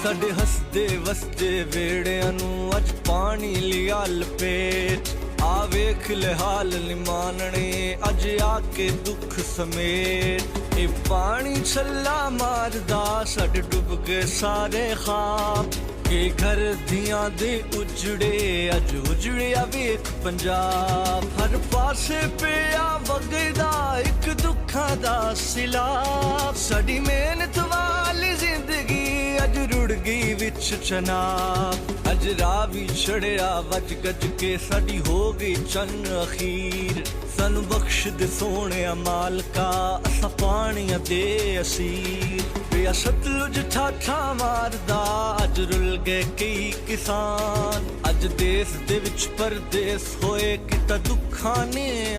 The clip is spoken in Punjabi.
ਸਾਡੇ ਹੱਸਦੇ ਵਸਦੇ ਵੇੜਿਆਂ ਨੂੰ ਅੱਜ ਪਾਣੀ ਲਿਆ ਲਪੇਟ। ਆ ਵੇਖ ਲੈ ਹਾਲ ਨਿਮਾਨਣੇ ਅੱਜ ਆ ਕੇ ਦੁੱਖ ਸਮੇਟ। ਇਹ ਪਾਣੀ ਛੱਲਾ ਮਾਰਦਾ ਸਾਡੇ ਡੁੱਬ ਗਏ ਸਾਰੇ ਖਾਬ। ਕਿ ਘਰ ਦੀਆਂ ਦੇ ਉਜੜੇ ਅੱਜ ਉਜੜਿਆ ਵੇਖ ਪੰਜਾਬ। ਹਰ ਪਾਸੇ ਪਿਆ ਵਗਦਾ ਇੱਕ ਦੁੱਖਾਂ ਦਾ ਸਿਲਾਬ। ਸਾਡੀ ਮਿਹਨਤ ਵਾਲੀ ਜ਼ਿੰਦਗੀ ਅੱਜ ਰੁੜ ਗਈ ਵਿੱਚ ਚਨਾਬ। ਅੱਜ ਰਾਹ ਵੀ ਛੜਿਆ ਵੱਜ ਗੱਜ ਕੇ ਸਾਡੀ ਹੋ ਗਈ ਚੰਨ ਅਖੀਰ। ਸਾਨੂੰ ਬਖਸ਼ ਦੇ ਸੋਹਣਿਆ ਮਾਲਕਾ ਅਸਾਂ ਪਾਣੀਆਂ ਦੇ ਅਸੀਰ। ਪਿਆ ਸਤਲੁਜ ਠਾਠਾ ਮਾਰਦਾ ਅੱਜ ਰੁਲ ਗਏ ਕਈ ਕਿਸਾਨ। ਅੱਜ ਦੇਸ਼ ਦੇ ਵਿੱਚ ਪਰਦੇਸ ਹੋਏ ਕਿਤਾ ਦੁੱਖਾਂ ਨੇ।